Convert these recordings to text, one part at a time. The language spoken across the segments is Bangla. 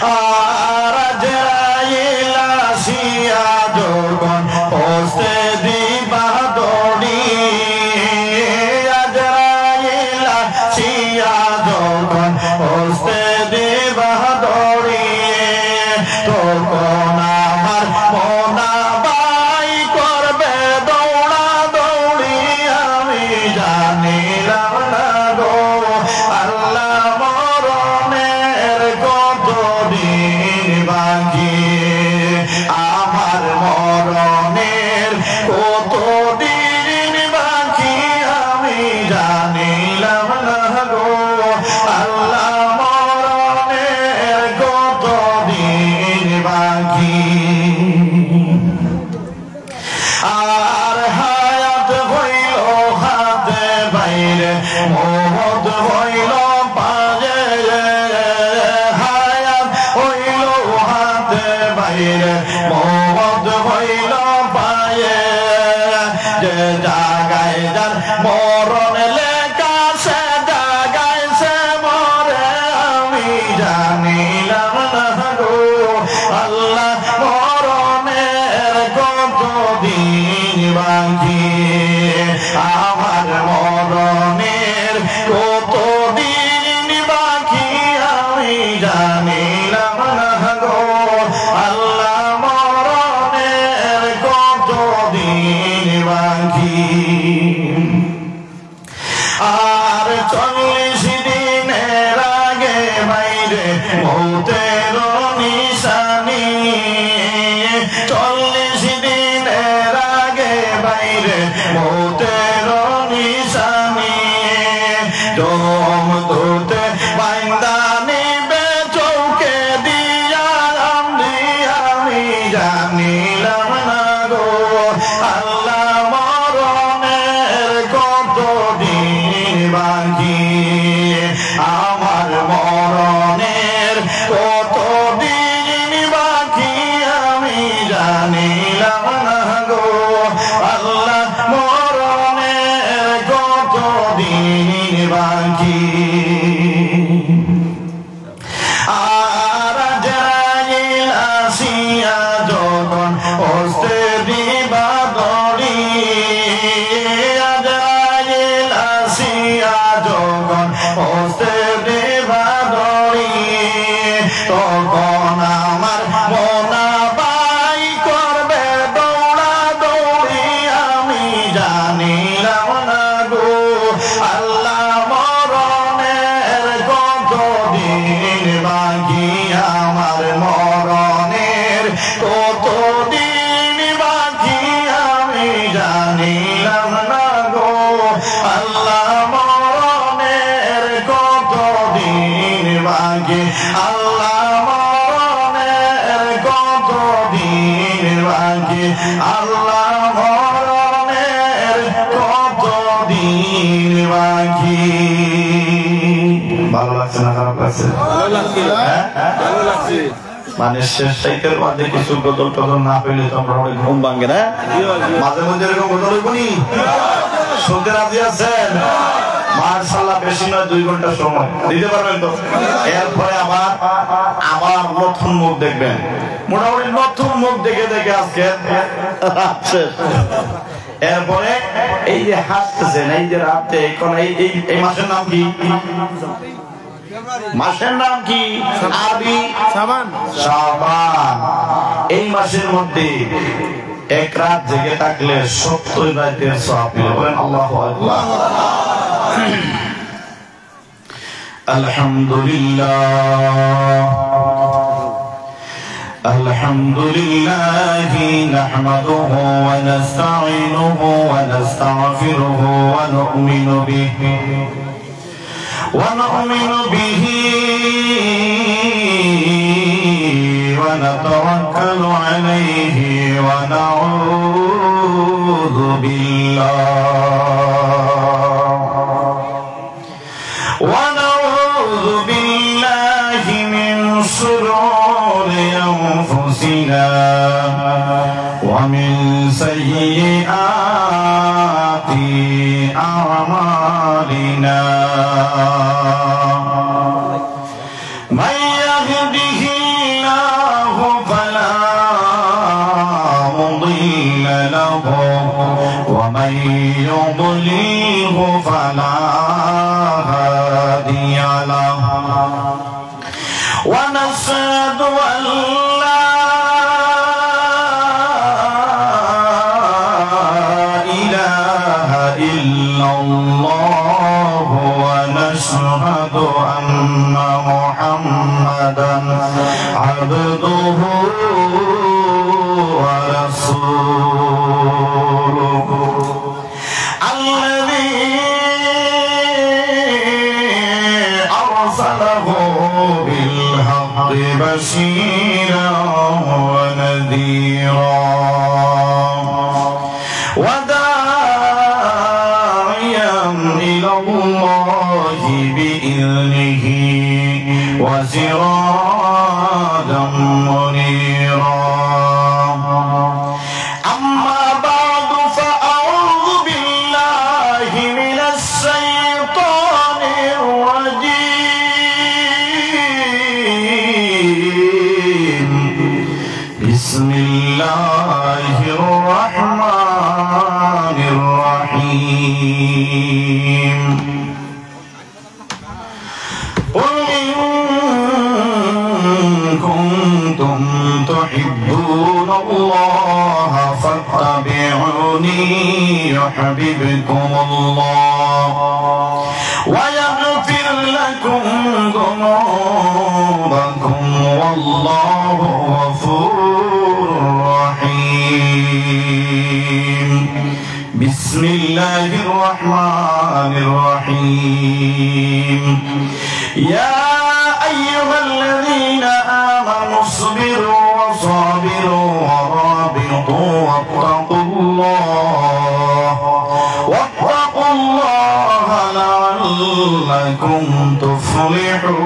আর আজরাইল আসিয়া যখন পৌঁছে দিবা দড়ি আজরাইল আসিয়া যখন পৌঁছে দিবা দড়ি তখন আমার মনা বাই করবে দৌড়া দৌড়ি আমি জানিলাম না গো আল্লাহ মরণের কত দিন বাকি আমার মরণের কত দিন বাকি আমি জানিলাম না গো আল্লাহ মরণের কত দিন বাকি আর হায়াত হইল হাতে বাইরে মওত হইল পায়ে হায়াত হইল হাতে বাইরে মওত হইল পায়ে যে জাগায় যার মরণ লেখা সে জাগায় সে মরে আমি জানিলাম না গো আল্লাহ মরণের কত দিন বাকি আমার মরণের কত দিন বাকি আমি জানিলাম না গো আল্লাহ মরণের কত দিন বাকি আর 40 দিনের আগে বাইরে মৌতের নিশানি 40 দিনের আগে বাইরে মৌতের নিশানি দম ধরতে বাইন্দা নিবে চৌকে দিয়া আমি জানিলাম না গো আল্লাহ মরণের কত দিন বাকি আমার মরণের কত দিন বাকি আমি জানিলাম না গো আল্লাহ মরণের কত দিন বাকি আর আজরাইল আসিয়া যখন পৌঁছে দিবা দড়ি আজরাইল আসিয়া যখন পৌঁছে দিবা দড়ি তখন আমার মনা বাই করবে দৌড়া দৌড়ি আমি জানিলাম না গো আল্লাহ মরণের কত দিন বাকি আমার মরণের কত দিন বাকি আমি জানিলাম না গো আল্লাহ মরণের কত দিন বাকি আল্লাহ মরণের কত দিন বাকি আল্লাহ মরণের কত দিন বাকি ভালো লাগছে না খারাপ লাগছে ভালো লাগছে মানে শেষ সাইকের মাঝে কিছু গজল টজল না পেলে তো আমরা অনেক ঘুম ভাঙে না মাঝে মধ্যে এরকম গজল হইবনি শুনতে রাজি আছেন মাশাআল্লাহ বেশি নয় 2 ঘন্টা সময় দিতে পারবেন তো এরপরে আবার নতুন মুখ দেখবেন মোটামুটি নতুন মুখ দেখে দেখে আজকে এরপরে এই যে হাসতেছেন এই যে রাতে এই মাসের নাম কি মাসের নাম কি আরবি শাবান এই মাসের মধ্যে এক রাত জেগে থাকলে 70 রাতের সওয়াব মিলে বলেন আল্লাহু আকবার আলহামদুলিল্লাহ আলহামদুলিল্লাহ নাহমাদুহু ওয়া নাস্তাঈনুহু ওয়া নাস্তাগফিরুহু ওয়া নু'মিনু বিহি ونؤمن به ونتوكل عليه ونعوذ بالله من شرور أنفسنا ومن سيئات أعمالنا من يهده يضلله فلا هادي له ونشهد أن لا إله إلا الله ونشهد أن محمدا عبده ورسوله الذي أرسله بالحق بشيرا ونذيرا وداعيا إلى الله بإذنه وسراجا منيرا أما بعد فأعوذ بالله من الشيطان الرجيم بسم الله الرحمن الرحيم قل إن كنتم تحبون الله فاتبعوني يحببكم الله ويغفر لكم ذنوبكم والله غفور رحيم بسم الله الرحمن الرحيم يا أيها الذين آمنوا اصبروا وصابروا ورابطوا واتقوا الله لعلكم تفلحون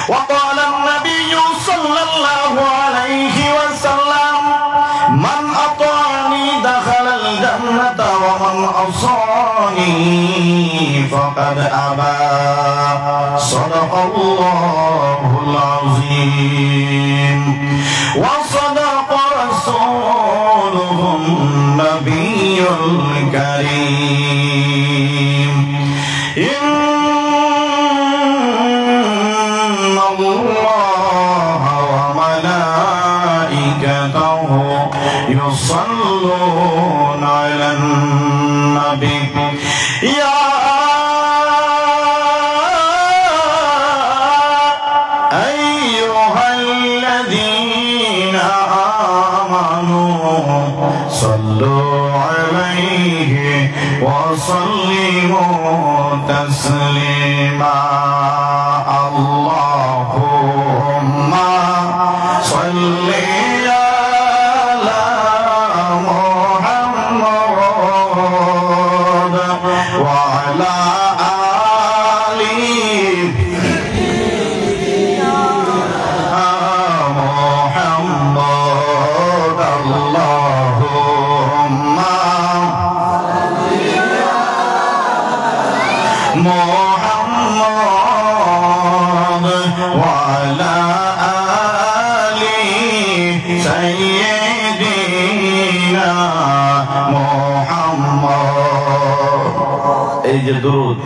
وقال النبي صلى الله عليه وسلم من أطاعني دخل الجنة ومن عصاني فقد أبى صدق الله العظيم وصدق رسوله النبي الكريم إن الله وملائكته يصلون على النبي يا أيها الذين آمنوا صلوا عليه وسلموا تسليما اللهم صل على محمد وعلى آله محمد اللهم محمد وعلى آل سيدنا محمد এই যে দুরূদ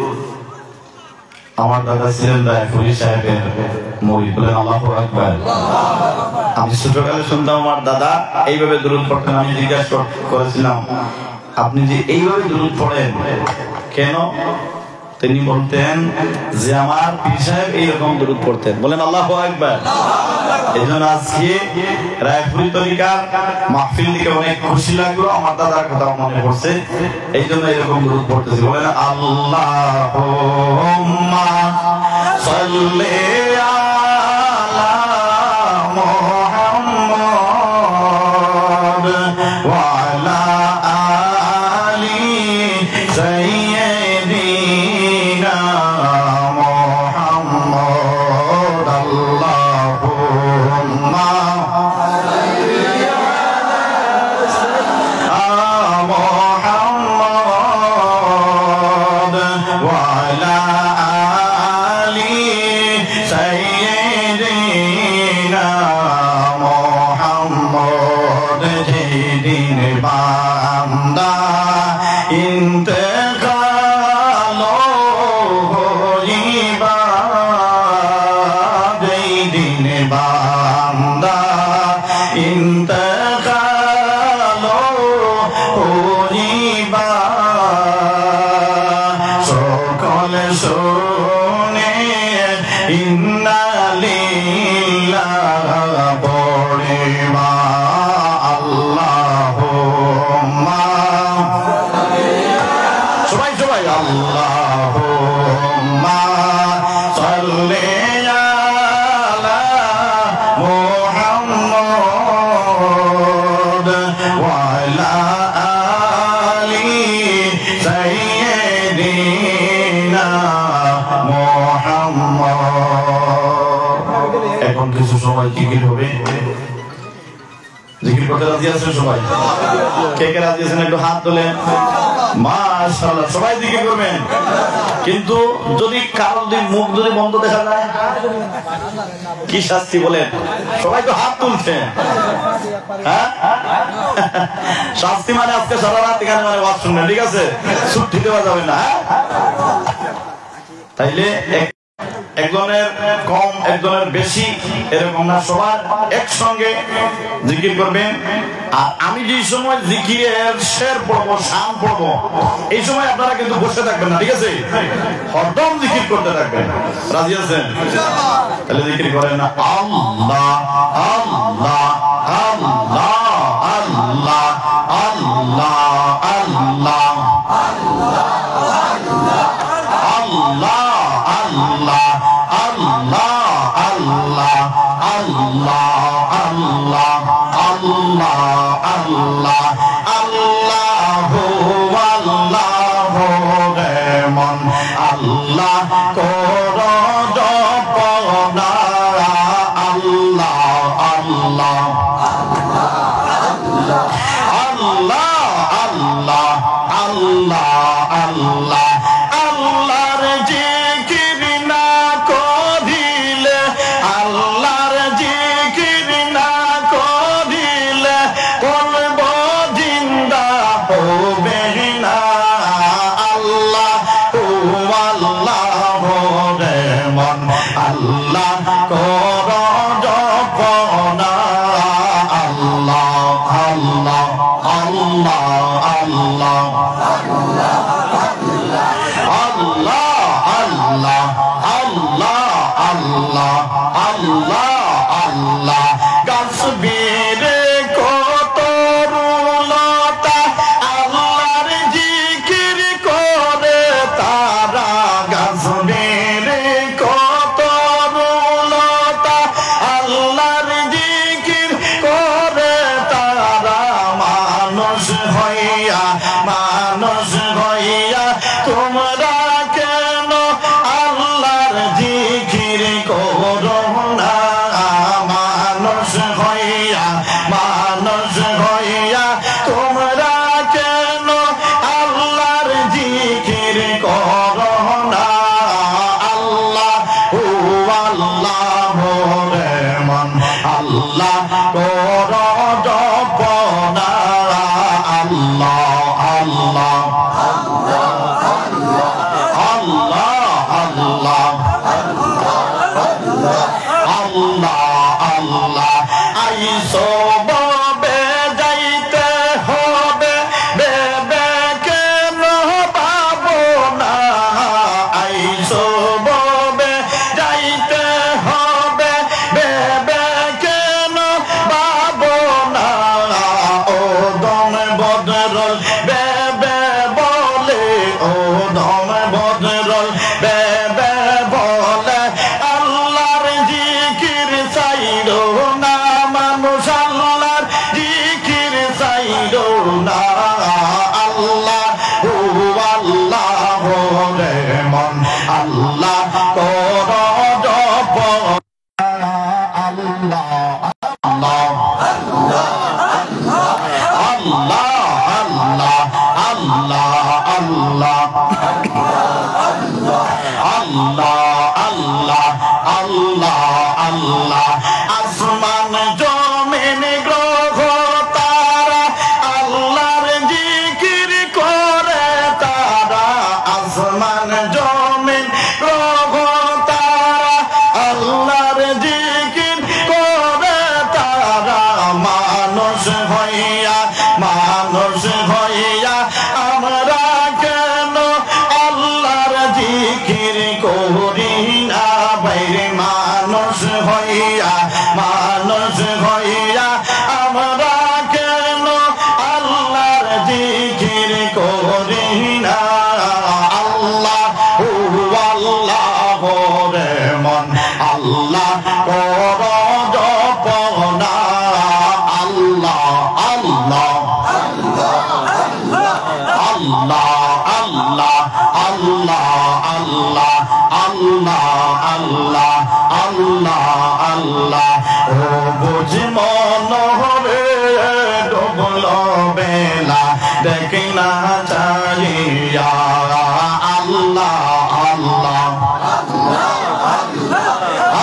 আমার দাদা ছিলেন রায়পুরি সাহেবের মুরিদ বলেন আল্লাহু আকবার আমি ছোটকালে শুনতাম আমার দাদা এইভাবে দুরূদ পড়তেন আমি জিজ্ঞাসা করেছিলাম আপনি যে এইভাবে দুরূদ পড়েন কেন তিনি বলতেন যে আমার পীর সাহেব এইরকম দুরূদ পড়তেন বলেন আল্লাহু আকবার এইজন্য আজকে রায়পুরি তরিকার মাহফিল থেকে অনেক খুশি লাগলো আমার দাদার কথা মনে পড়ছে এইজন্য এরকম দুরূদ পড়তেছি বলেন আল্লাহুম্মা সাল্লি আলা মুহাম্মদ ওয়া আলা আলি সাইয়্যিদিনা মুহাম্মদ আল্লাহুম্মা সাল্লি আলা মুহাম্মদ ওয়া আলা আলি শুনে ইন্না লিল্লাহি পড়িবা আল্লাহুম্মা সবাই সবাই আল্লাহুম্মা সাল্লি আলা মুহাম্মাদ ওয়া আলা আলি সাইয়্যিদিনা মুহাম্মাদ। এখন কিছু সময় জিকির হবে, জিকির করতে রাজি আছেন সবাই? কে কে রাজি আছেন একটু হাত তোলেন। মাশাআল্লাহ, সবাই জিকির করবেন। কিন্তু যদি কারোর মুখ যদি বন্ধ দেখা যায় কি শাস্তি বলেন? সবাই তো হাত তুলছে। হ্যাঁ, শাস্তি মানে আজকে সারা রাত এখানে মানে ওয়াজ শুনবেন, ঠিক আছে? ছুটি দেওয়া যাবে না। তাইলে একজনের কম একজনের বেশি এরকম না, সবার একসঙ্গে জিকির করবেন। আর আমি যে সময় জিকিরের শের পড়বো, শান পড়বো, এই সময় আপনারা কিন্তু বসে থাকবেন না, ঠিক আছে? হরদম জিকির করতে থাকবেন। রাজি আছেন? তাহলে জিকির করেন না, আল্লাহ আল্লাহ আল্লাহ আল্লাহ আল্লাহ আল্লাহ আল্লাহ আল্লাহ আল্লাহ আল্লাহ আল্লাহ আল্লাহ আল্লাহ আল্লাহ আল্লাহু আল্লাহু রেমন আল্লাহ কর জপনা আল্লাহ আল্লাহ আল্লাহ আল্লাহ আল্লাহ আল্লাহ আল্লাহর জিকির না করিলে, আল্লাহর জিকির না করিলে কলব জিন্দা হবে না। আল্লাহ ও আল্লাহ রেমন আল্লাহ কর জপনা আল্লাহ আল্লাহ আল্লাহ আল্লাহ আল্লাহ আল্লাহ আল্লাহ আল্লাহ আল্লাহ আল্লাহ গাছ বেড়ে কত রুলতা আল্লাহর জিকির করে তারা, গাছ বেড়ে কত রুলতা আল্লাহর জিকির করে তারা, মানুষ হইয়া তোমরা কেন আল্লাহর জিকির করো না? মানুষ হইয়া তোমরা কেন আল্লাহর জিকির করো না? আল্লাহ ও আল্লাহ রেমন আল্লাহ কর জপনা আল্লাহ আল্লাহ আল্লাহ আল্লাহ আইসো ববে যাইতে হবে বেবে কেন পাবো না? আইসো ববে যাইতে হবে বেবে কেন পাবো না? ও দম বদরল বেবে বলে, ও দম বদরল বেবে বলে আল্লাহর জিকির চাইলো না মানুষ, আল্লাহর জিকির চাইলো না। আল্লাহ ও আল্লাহ রেমন আল্লাহ কর জপ আল্লাহ আল্লাহ আল্লাহ আল্লাহ আল্লাহ আল্লাহ আল্লাহ আল্লাহ আল্লাহ আসমান জমিন গ্রহ তারা আল্লাহর জিকির করে তারা, আসমান জমিন গ্রহ তারা আল্লাহর জিকির করে তারা, মানুষ হইয়া আমরা কেন আল্লাহর জিকির করি না বাইরে মানুষ হইয়া আমরা কেন আল্লাহর জিকির করি না আল্লাহ আল্লাহ রে মন আল্লাহ কর জপনা আল্লাহ আল্লাহ আল্লাহ আল্লাহ আল্লাহ আল্লাহ আল্লাহ আল্লাহ আল্লাহ আল্লাহ ও বুঝ মনোহরে ডুবল বেলা দেখি না চাইয়া আল্লাহ আল্লাহ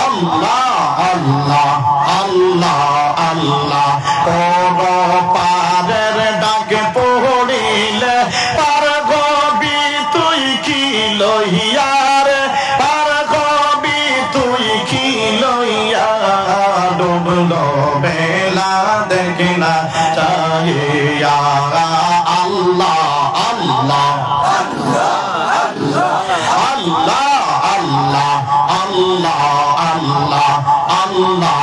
আল্লাহ আল্লাহ আল্লাহ আল্লাহ কোন পারের ডাকে পড়িলে পার গবি তুই কি লইয়ার পার গবি তুই কি লইয়া ডুবল বেলা দেখি না চাইয়া আল্লাহ আল্লাহ আল্লাহ আল্লাহ আল্লাহ আল্লাহ আল্লাহ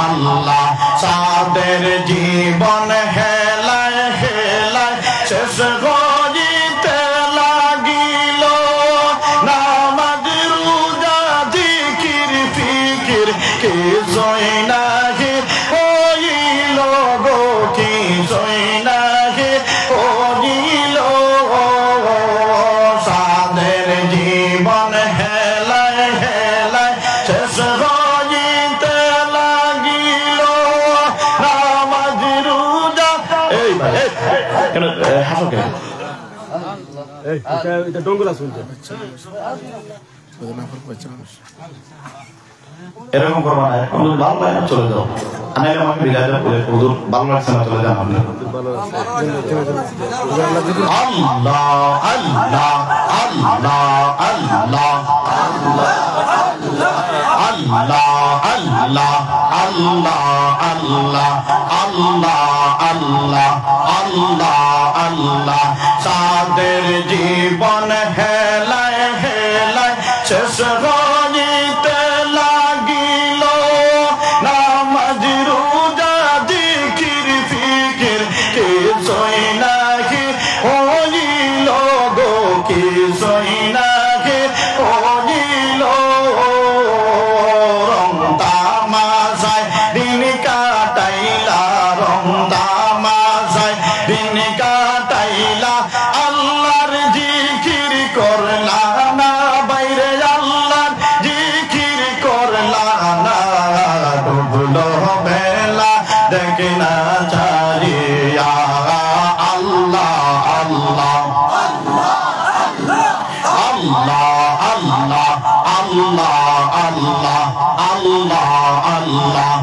আল্লাহ সাদের জীবন হেলায় হেলায় শেষ গজিতে লাগিল নামাজ রোজা জিকির ফিকির কিছুই নাহি হইল গো কিছুই নাহি হইল সাদের জীবন হেলায় হেলায় শেষ গজিতে লাগিল নামাজ রোজা এই ভাই কেন হাসো কেন এটা ডঙ্গলা শুনছে এরকম করবা না হুজুর ভালো লাগে না চলে যাও আনাইলে আমাকে বিদায় দাও হুজুর ভালো লাগছে না চলে যান আপনি আল্লাহ আল্লাহ আল্লাহ আল্লাহ আল্লাহ আল্লাহ আল্লাহ আল্লাহ আল্লাহ আল্লাহ আল্লাহ আল্লাহ সাদের জীবন হেলায় হেলায় শেষ গজিতে লাগিল নামাজ রোজা জিকির ফিকির কিছুই নাহি হইল গো কিছুই নাহি হইল রং তামাশায় দিন কাটাইলা রং তামাশায় দিন কাটাইলা আল্লাহর জিকির করলা না বাইরে আল্লাহর জিকির করলা না ডুবল বেলা দেখি না চারিয়া আল্লাহ আল্লাহ আল্লাহ আল্লাহ আল্লাহ আল্লাহ আল্লাহ আল্লাহ আল্লাহ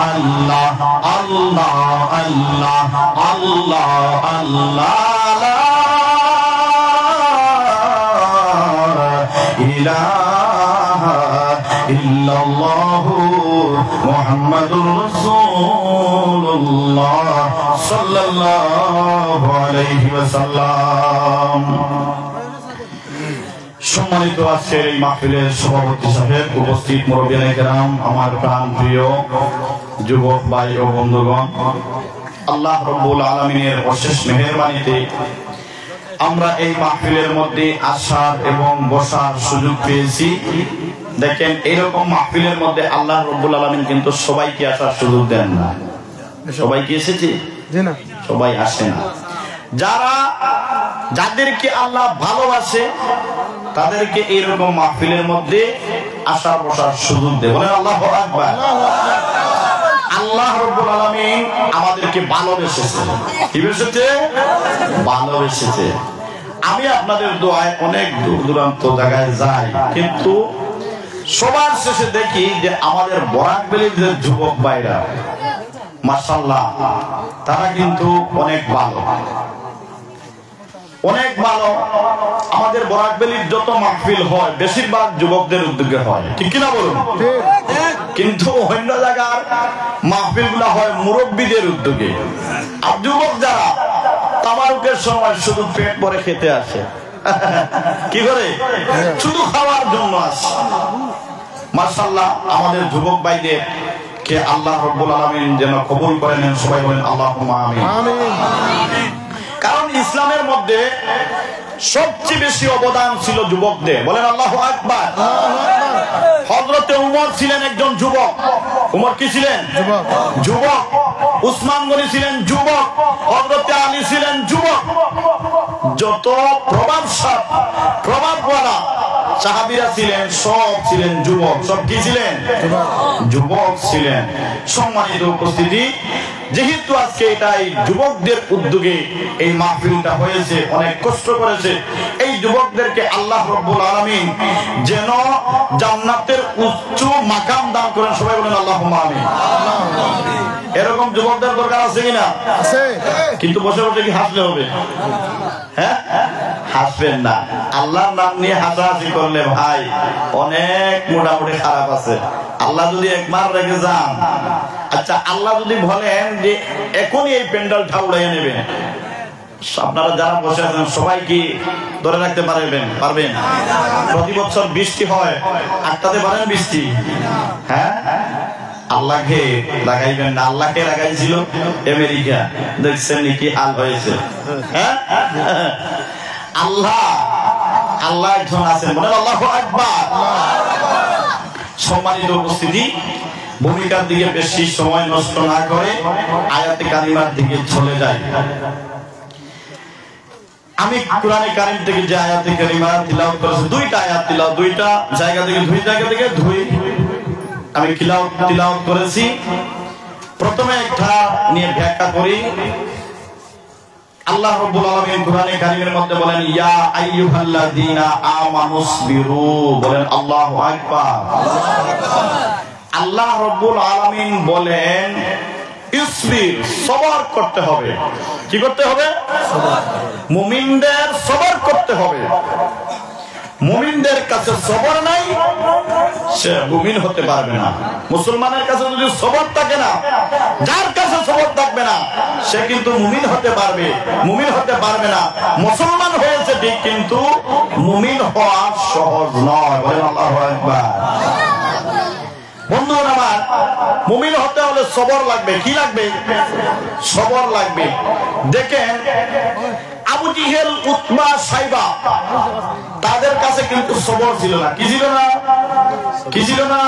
আল্লাহ আল্লাহ আল্লাহ আল্লাহ আল্লাহ ইলাহা ইল্লাল্লাহু মুহাম্মাদুর রাসূলুল্লাহ সাল্লাল্লাহু আলাইহি ওয়াসাল্লাম। সম্মানিত আজকের এই মাহফিলের সভাপতি সাহেব, উপস্থিত মুরব্বিয়ানে কেরাম, আমার প্রাণ প্রিয় যুবক ভাই ও বন্ধুগণ, আল্লাহ রাব্বুল আলামিনের অশেষ মেহেরবানিতে আমরা এই মাহফিলের মধ্যে আসার এবং বসার সুযোগ পেয়েছি। দেখেন, এইরকম মাহফিলের মধ্যে আল্লাহ রাব্বুল আলামিন কিন্তু সবাইকে আসার সুযোগ দেন না। সবাই কি এসেছে? সবাই আসে না। যাদেরকে আল্লাহ ভালোবাসে তাদেরকে এইরকম মাহফিলের মধ্যে আসা বসার সুযোগ দেয়। বলেন আল্লাহু আকবার। আল্লাহ রাব্বুল আলামিন আমাদেরকে ভালোবেসেছে। কি বেসেছে? ভালোবেসেছে। আমি আপনাদের দোয়ায় অনেক দূর দূরান্ত জায়গায় যাই, কিন্তু সবার শেষে দেখি যে আমাদের বরাকবেলির যে যুবক ভাইরা, মাশাআল্লাহ, তারা কিন্তু অনেক ভালো, অনেক ভালো। আমাদের বরাকবেলির যত মাহফিল হয় বেশিরভাগ যুবকদের উদ্যোগে হয়, ঠিক কিনা বলুন? কিন্তু অন্য জায়গার মাহফিল গুলা হয় মুরব্বীদের উদ্যোগে। আর যুবক যারা তাবারুকের সময় শুধু পেট ভরে খেতে আসে, কি করে? শুধু খাওয়ার জন্য আসে। মাশাআল্লাহ, আমাদের যুবক ভাইদের কে আল্লাহ রাব্বুল আলামিন যেন কবুল করে নেন, সবাই বলেন আল্লাহুম্মা আমিন। কারণ ইসলামের মধ্যে সবচেয়ে বেশি অবদান ছিল যুবকদের, বলেন আল্লাহু আকবার। হযরতে উমর ছিলেন একজন যুবক। উমর কি ছিলেন? যুবক। উসমান গনি ছিলেন যুবক। হযরতে আলী ছিলেন যুবক। যত প্রভাবওয়ালা সাহাবীরা ছিলেন সব ছিলেন যুবক। সব কি ছিলেন? যুবক ছিলেন। সম্মানিত উপস্থিতি, যেহেতু আজকে এটাই যুবকদের উদ্যোগে এই মাহফিলটা হয়েছে, অনেক কষ্ট করেছে এই যুবকদেরকে আল্লাহ রাব্বুল আলামিন যেন জান্নাতের উচ্চ মাকাম দান করেন, সবাই বলেন আল্লাহুম্মা আমিন। এরকম যুবকদের দরকার আছে কিনা? আছে। কিন্তু বসে বসে কি হাসলে হবে? হ্যাঁ, হাসবেন না। আল্লাহর নাম নিয়ে হাসাহাসি করলে ভাই অনেক মোটামুটি খারাপ আছে। আল্লাহ যদি একবার রেগে যান, আচ্ছা আল্লাহ যদি বলেন যে এখনই এই প্যান্ডেলটা উড়াইয়া নেবেন, আপনারা যারা বসে আছেন সবাই কি ধরে রাখতে পারবেন? প্রতি বছর বৃষ্টি হয়, আটকাতে পারেন বৃষ্টি? হ্যাঁ, আল্লাহকে লাগাইবেন না। আল্লাহকে লাগাইছিল আমেরিকা, দেখছেন কি হাল হয়েছে। হ্যাঁ, আল্লাহ একজন আছেন, বলেন আল্লাহু আকবার। সম্মানিত উপস্থিতি, ভূমিকার দিকে বেশি সময় নষ্ট না করে আয়াতে কারিমার দিকে চলে যাই। আমি কোরআনে কারীম থেকে যে আয়াতে কারিমা তিলাওয়াত করেছি, দুইটা আয়াত তিলাওয়াত, দুইটা জায়গা থেকে আমি তিলাওয়াত করেছি। প্রথমে একটা নিয়ে ব্যাখ্যা করি। আল্লাহ রাব্বুল আলামিন কোরআনে কারীমের মধ্যে বলেন ইয়া আইয়ুহাল্লাযীনা আমানুসবিরু, বলেন আল্লাহু আকবার। আল্লাহ রাব্বুল আলামিন বলেন ইসবির, সবর করতে হবে। কি করতে হবে? মুমিনদের সবর করতে হবে। মুমিনদের কাছে সবর নাই, সে মুমিন হতে পারবে না। মুসলমানের কাছে যদি সবর থাকে না, যার কাছে সবর থাকবে না সে কিন্তু মুমিন হতে পারবে না। মুসলমান হয়েছে ঠিক, কিন্তু মুমিন হওয়া সহজ নয়, বলেন আল্লাহু আকবার। বন্ধুরা আমার, মুমিন হতে হলে সবর লাগবে। কি লাগবে? সবর লাগবে। দেখেন আবু জিহেল, উতবা, সাইবা, তাদের কাছে কিন্তু সবর ছিল না। কি ছিল না?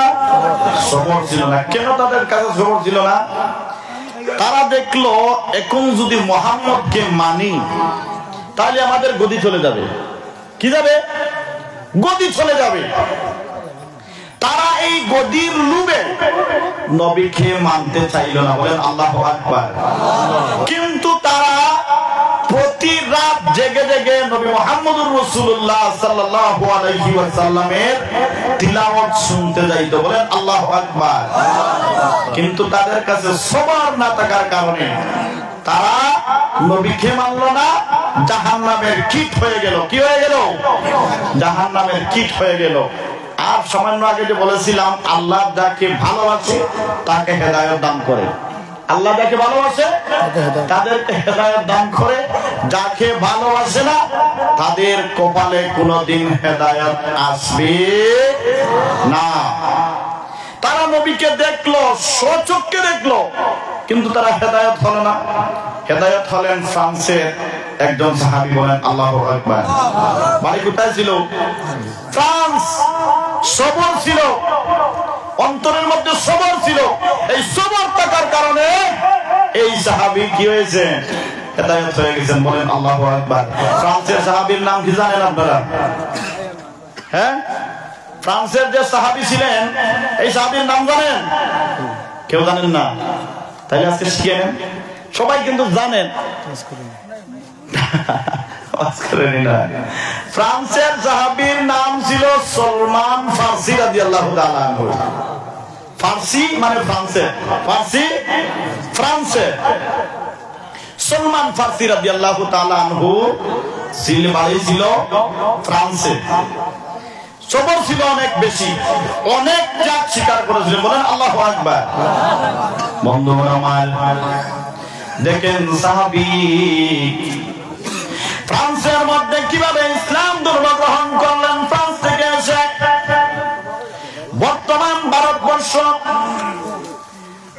সবর ছিল না। কেন তাদের কাছে সবর ছিল না? তারা দেখলো এখন যদি মুহাম্মদকে মানি তাহলে আমাদের গদি চলে যাবে। কি যাবে? গদি চলে যাবে। তারা এই গদির লোভে নবীকে মানতে চাইল না, বলেন আল্লাহু আকবার। কিন্তু তারা প্রতি রাত জেগে জেগে নবী মুহাম্মদুর রাসূলুল্লাহ সাল্লাল্লাহু আলাইহি ওয়াসাল্লামের তিলাওয়াত শুনতে যাইতো, বলেন আল্লাহু আকবার। কিন্তু তাদের কাছে সবর না থাকার কারণে তারা নবীকে মানল না, জাহান্নামের কীট হয়ে গেল। কি হয়ে গেল? জাহান্নামের কীট হয়ে গেল। আর সামান্য আগে যে বলেছিলাম, আল্লাহ যাকে ভালোবাসে তাকে হেদায়েত দান করে। আল্লাহ যাকে ভালোবাসে তাদেরকে হেদায়েত দান করে, যাকে ভালোবাসে না তাদের কপালে কোনোদিন হেদায়েত আসবে না। তারা নবীকে দেখলো, স্বচক্ষে দেখলো, কিন্তু তারা হেদায়েত হলো না। হেদায়েত হলেন ফ্রান্সের একজন সাহাবী, বলেন আল্লাহু আকবার। বাড়ি কোথায় ছিল? ফ্রান্স। সবর ছিল, অন্তরের মধ্যে সবর ছিল। এই সবর থাকার কারণে এই সাহাবী কি হয়েছে? হেদায়েত হয়ে গেছেন, বলেন আল্লাহু আকবার। ফ্রান্সের সাহাবীর নাম কি জানেন আপনারা? হ্যাঁ, ফ্রান্সের যে সাহাবী ছিলেন এই সাহাবীর নাম জানেন? কেউ জানেন না? তাইলে আজকে শিখে নেন। সবাই কিন্তু জানেন। ফ্রান্সের সাহাবীর নাম ছিল সলমান ফার্সি রাদিয়াল্লাহু তাআলা আনহু। ফার্সি মানে ফ্রান্সের, ফার্সি ফ্রান্সের। সলমান ফার্সি রাদিয়াল্লাহু তাআলা আনহু বাড়ি ছিল ফ্রান্সে। সবর ছিল অনেক বেশি, অনেক ত্যাগ স্বীকার করেছিলেন, বলেন আল্লাহু আকবার। বন্ধুরা আমার, দেখেন সাহাবী ফ্রান্সের মধ্যে কিভাবে ইসলাম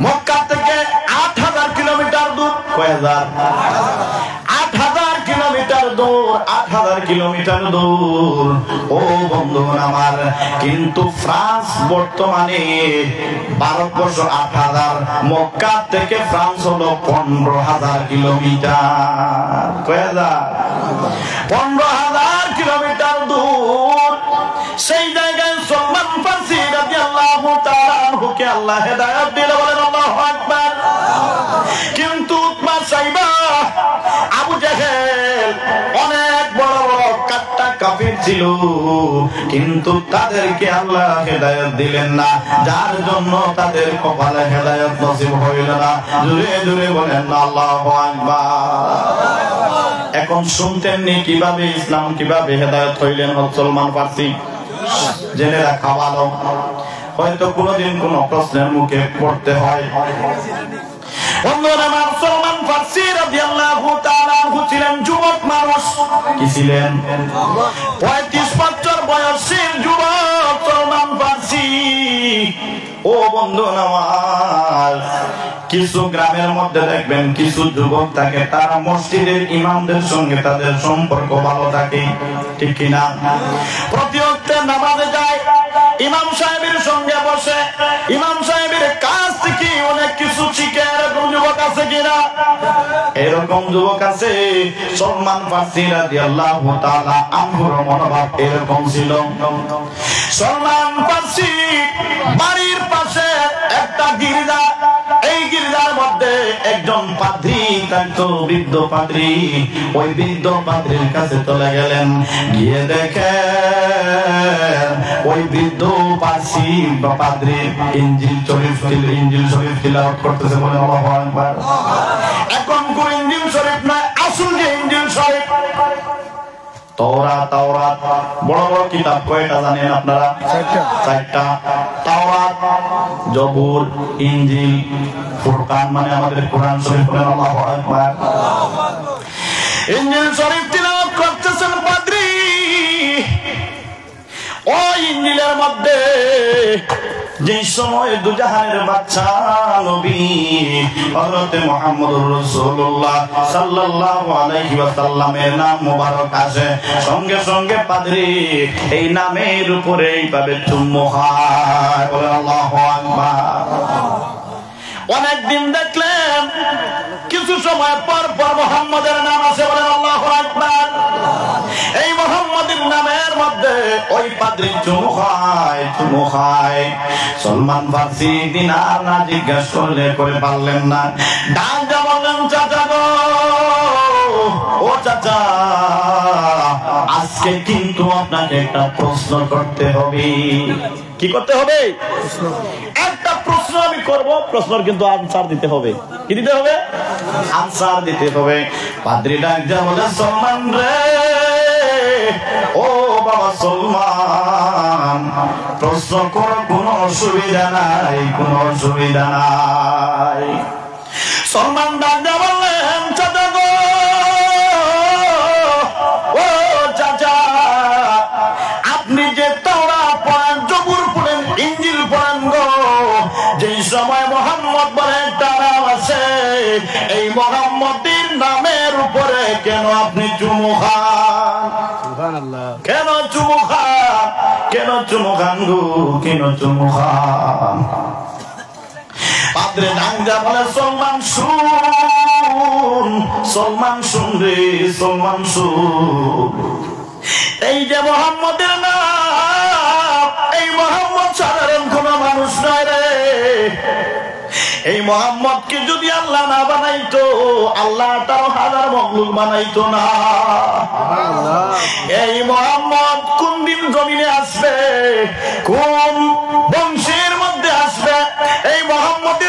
মক্কা থেকে 8000 কিলোমিটার দূর। কয় হাজার? 8000 কিলোমিটার দূর, 8000 কিলোমিটার দূর। ও বন্ধুগণ আমার, কিন্তু ফ্রান্স বর্তমানে ভারতবর্ষ 8000, মক্কা থেকে ফ্রান্স হলো 15000 কিলোমিটার। কয় হাজার? 15000 কিলোমিটার দূর। সেই জায়গায় সালমান ফারসি রাদিয়াল্লাহু তাআলা আনহুকে আল্লাহ হেদায়েত দিল, বলেন আল্লাহু আকবার। কিন্তু উতবা সাইবা আবু জেহেল অনেক বড় বড় কাট্টা কাফির ছিল, কিন্তু তাদেরকে আল্লাহ হেদায়েত দিলেন না, যার জন্য তাদের কপালে হেদায়েত নসিব হইল না। জোরে জোরে বলেন আল্লাহু আকবার। এখন শুনতেননি কিভাবে ইসলাম, কিভাবে হেদায়েত হইলেন সালমান ফারসি? জেনে রাখা ভালো, হয়তো কোনদিন কোন প্রশ্নের মুখে পড়তে হয়। সালমান ফারসি রাদিয়াল্লাহু তাআলা আনহু ছিলেন যুবক মানুষ। কি ছিলেন? 35 বছর বয়সের যুবক সালমান ফারসি। ও বন্ধু আমার, কিছু গ্রামের মধ্যে দেখবেন কিছু যুবক থাকে, তারা মসজিদের ইমামদের সঙ্গে তাদের সম্পর্ক ভালো থাকে, ঠিক কিনা? প্রতি ওয়াক্তে নামাজে যায়, ইমাম সাহেবের সঙ্গে বসে, ইমাম সাহেবের কাছ থেকে অনেক কিছু শিখে। এরকম যুবক আছে কিনা? এরকম যুবক আছে। সালমান ফারসি রাদিয়াল্লাহু তাআলা আনহুর মনোভাব এরকম ছিল। সালমান ফারসি বাড়ির পাশে একটা গির্জা, এই গির্জার মধ্যে একজন পাদ্রী থাকতো, বৃদ্ধ পাদ্রী। ওই বৃদ্ধ পাদ্রীর কাছে চলে গেলেন, গিয়ে দেখে ওই বৃদ্ধ পারসি বা পাদ্রী ইনজিল শরীফ তিলাওয়াত করতেছে, বলে আল্লাহু আকবার। এখন কোন ইনজিল শরীফ নয়, আসল যে ইনজিল শরীফ, তাওরাত বড় বড় কিতাব কয়টা জানেন আপনারা? 4টা। তাওরাত, জবুর, ইনজিল, ফুরকান, মানে আমাদের কোরআন শরীফ, বলেন আল্লাহু আকবার। ইনজিল শরীফ তিলাওয়াত করতেছেন পাদ্রী। ওই ইনজিলের মধ্যে যে সময় দুজাহানের বাদশা নবী হযরত মুহাম্মদুর রাসূলুল্লাহ সাল্লাল্লাহু আলাইহি ওয়াসাল্লামের নাম মোবারক আসে, সঙ্গে সঙ্গে পাদ্রী এই নামের উপরে এইভাবে চুম্বু খায়, বলে আল্লাহু আকবার। অনেকদিন দেখলেন, কিছু সময় পর পর মুহাম্মদের নাম আসে, বলেন আল্লাহু আকবার। এই মুহাম্মদের নামের মধ্যে ওই পাদ্রী চুমু খায়। সালমান ফারসি দিন আর না জিজ্ঞেস করে পারলেন না, ডাক যা বললেন, চাচা গো, ও চাচা, আজকে কিন্তু আপনাকে একটা প্রশ্ন করতে হবে। কি করতে হবে? একটা প্রশ্ন আমি করব, প্রশ্নের কিন্তু আনসার দিতে হবে। কি দিতে হবে? আনসার দিতে হবে। পাদ্রী ডাক যা বলে, সালমান রে, ও বাবা সালমান, প্রশ্ন করো, কোনো অসুবিধা নাই, কোনো অসুবিধা নাই। সালমান ডাক যা বললেন, চাচা গো, ও চাচা, আপনি যে তাওরাত পড়েন, জবুর পড়েন, ইনজিল পড়েন গো, যেই সময় মুহাম্মদ বলে একটা নাম আছে, এই মুহাম্মদের নামের উপরে কেন আপনি চুমু খান? সুবহানাল্লাহ। কেন চুমু খান? কেন চুমু খান গো? কেন চুমু খান? পাদ্রী ডাঙ্গা বলে, সালমান শুন, সালমান শুন রে, সালমান শুন, এই যে মুহাম্মদের নাম, এই মুহাম্মদ সাধারণ কোন মানুষ নয় রে। এই মুহাম্মদকে যদি আল্লাহ না বানাইতো, আল্লাহ তার 1000 মখলুক বানাইতো না। এই মুহাম্মদ কোন দিন জমিনে আসবে, কোন বংশের মধ্যে আসবে, এই মুহাম্মদের